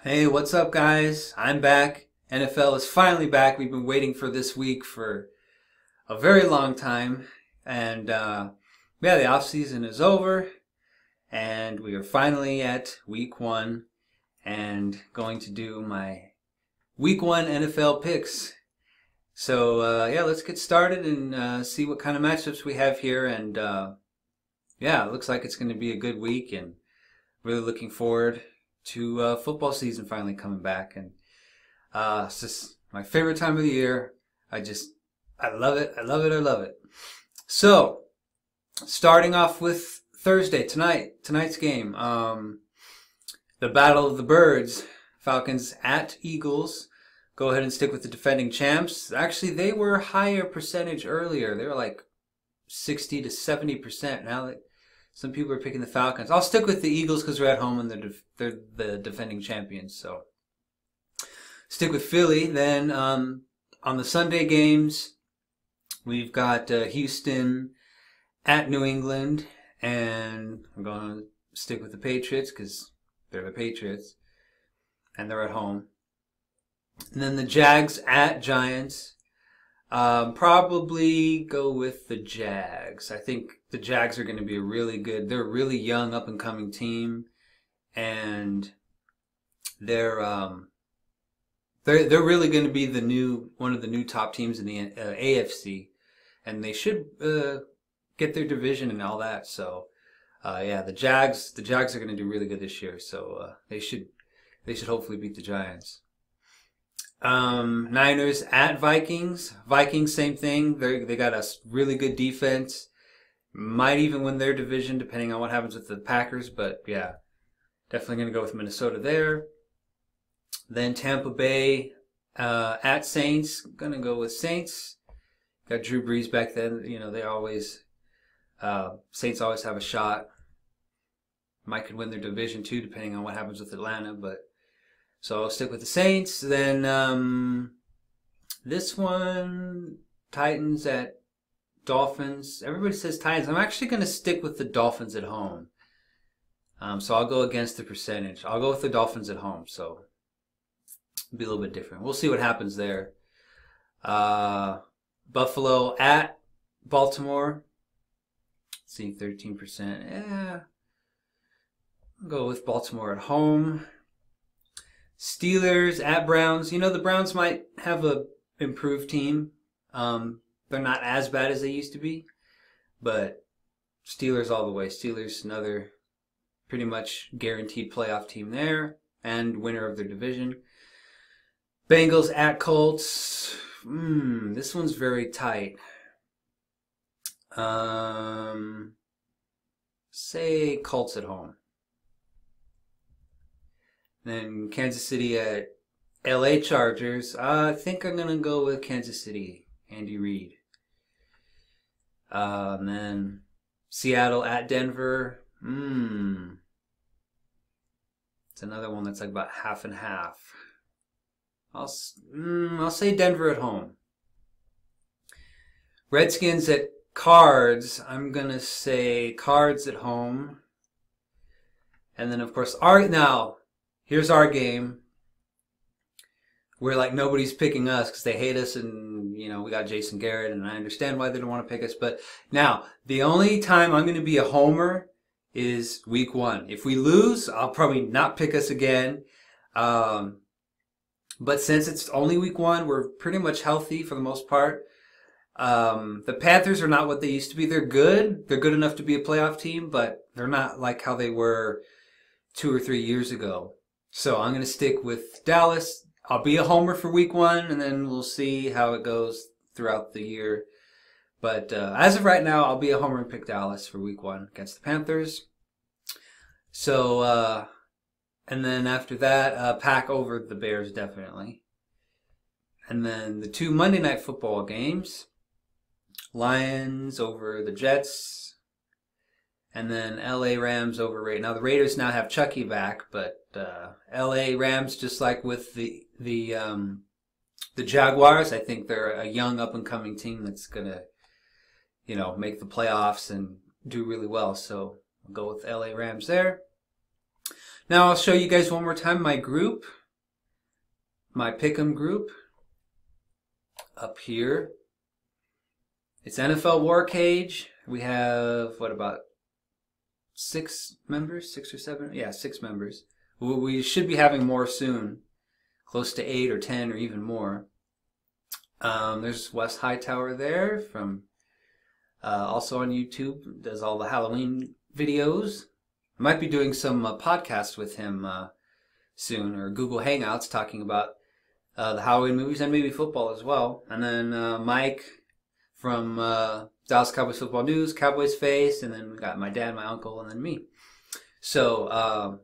Hey, what's up, guys? I'm back. NFL is finally back. We've been waiting for this week for a very long time. And yeah, the off season is over, and we are finally at week one and going to do my week one NFL picks. So yeah, let's get started and see what kind of matchups we have here. And yeah, it looks like it's going to be a good week, and really looking forward to football season finally coming back. And it's just my favorite time of the year. I love it. I love it. I love it. So, starting off with Thursday, tonight's game. The Battle of the Birds. Falcons at Eagles. Go ahead and stick with the defending champs. Actually, they were higher percentage earlier. They were like 60 to 70%. Now that some people are picking the Falcons, I'll stick with the Eagles because they're at home and they're the defending champions. So stick with Philly. Then on the Sunday games, we've got Houston at New England, and I'm going to stick with the Patriots because they're the Patriots and they're at home. And then the Jags at Giants. Probably go with the Jags. I think the Jags are going to be they're a really young up and coming team, and they're really going to be one of the new top teams in the AFC, and they should get their division and all that. So yeah, the Jags are going to do really good this year. So they should hopefully beat the Giants. Niners at Vikings. Vikings, same thing. They got a really good defense. Might even win their division depending on what happens with the Packers. But yeah, definitely going to go with Minnesota there. Then Tampa Bay at Saints. Going to go with Saints. Got Drew Brees back then. You know, Saints always have a shot. Might could win their division too, depending on what happens with Atlanta. So I'll stick with the Saints. Then this one, Titans at Dolphins. Everybody says Titans. I'm actually going to stick with the Dolphins at home. So I'll go against the percentage. I'll go with the Dolphins at home. So it'll be a little bit different. We'll see what happens there. Buffalo at Baltimore. Let's see, 13%. Yeah. I'll go with Baltimore at home. Steelers at Browns. You know, the Browns might have a improved team. They're not as bad as they used to be, but Steelers all the way. Steelers, another pretty much guaranteed playoff team there and winner of their division. Bengals at Colts. This one's very tight. Say Colts at home. Then Kansas City at LA Chargers. I think I'm going to go with Kansas City. Andy Reid. And then Seattle at Denver. It's another one that's like about half and half. I'll say Denver at home. Redskins at Cards. I'm going to say Cards at home. And then, of course, here's our game. We're like nobody's picking us because they hate us, and you know we got Jason Garrett, and I understand why they don't want to pick us. But now the only time I'm going to be a homer is week one. If we lose, I'll probably not pick us again. But since it's only week one, we're pretty much healthy for the most part. The Panthers are not what they used to be. They're good. They're good enough to be a playoff team, but they're not like how they were 2 or 3 years ago. So I'm going to stick with Dallas. I'll be a homer for week one, and then we'll see how it goes throughout the year. But as of right now, I'll be a homer and pick Dallas for week one against the Panthers. So, and then after that, Pack over the Bears, definitely. And then the 2 Monday Night Football games. Lions over the Jets. And then LA Rams over Raiders. Now the Raiders now have Chucky back, but LA Rams, just like with the Jaguars, I think they're a young up and coming team that's gonna, make the playoffs and do really well. So I'll go with LA Rams there. Now I'll show you guys one more time my group, my Pick'em group up here. It's NFL War Cage. We have, what, about 6 members? 6 or 7? Yeah, 6 members. We should be having more soon. Close to 8 or 10 or even more. There's Wes Hightower there from also on YouTube. Does all the Halloween videos. I might be doing some podcasts with him soon, or Google Hangouts talking about the Halloween movies and maybe football as well. And then Mike from Dallas Cowboys Football News, Cowboys Face, and then we got my dad, my uncle, and then me. So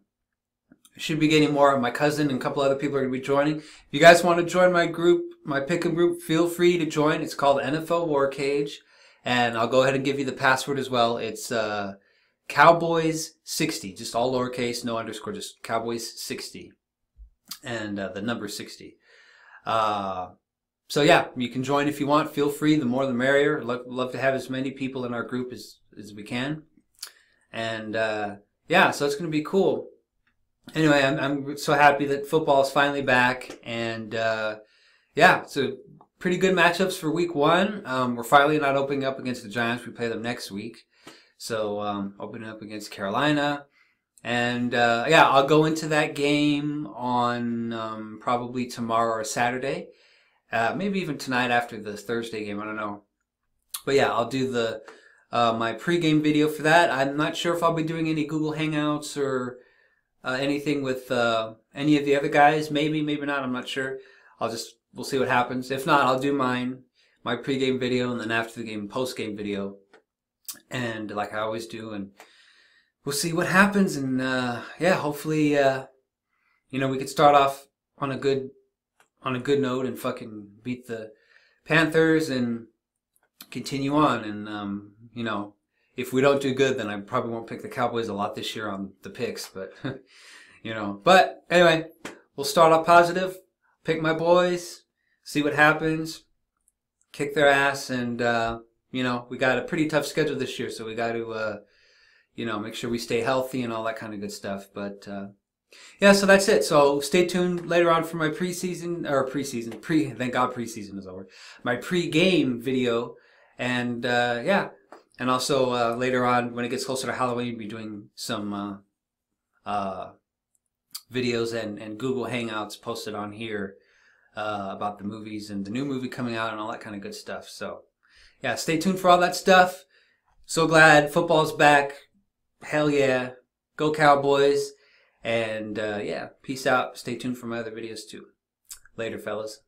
should be getting more. My cousin and a couple other people are going to be joining. If you guys want to join my group, my Pick'em group, feel free to join. It's called NFL War Cage, and I'll go ahead and give you the password as well. It's Cowboys60, just all lowercase, no underscore, just Cowboys60, and the number 60. So yeah, you can join if you want. Feel free. The more the merrier. Love to have as many people in our group as we can. And yeah, so it's going to be cool. Anyway, I'm so happy that football is finally back. And yeah, so pretty good matchups for week 1. We're finally not opening up against the Giants. We play them next week. So opening up against Carolina. And yeah, I'll go into that game on probably tomorrow or Saturday. Maybe even tonight after the Thursday game. I don't know. But yeah, I'll do the my pregame video for that. I'm not sure if I'll be doing any Google Hangouts or anything with any of the other guys. Maybe, maybe not. I'm not sure. We'll see what happens. If not, I'll do my pregame video, and then after the game, postgame video, and like I always do, and we'll see what happens. And yeah, hopefully, you know, we could start off on a good note and fucking beat the Panthers and continue on. And you know, if we don't do good, then I probably won't pick the Cowboys a lot this year on the picks. But you know, but anyway, we'll start off positive. Pick my boys, see what happens, kick their ass, and you know, we got a pretty tough schedule this year, so we got to you know, make sure we stay healthy and all that kind of good stuff. But yeah, so that's it. So stay tuned later on for my thank God preseason is over. My pre-game video, and yeah, and also later on when it gets closer to Halloween, we'll be doing some videos and Google Hangouts posted on here about the movies and the new movie coming out and all that kind of good stuff. So yeah, stay tuned for all that stuff. So glad football's back. Hell yeah. Go Cowboys. And yeah, peace out. Stay tuned for my other videos too. Later, fellas.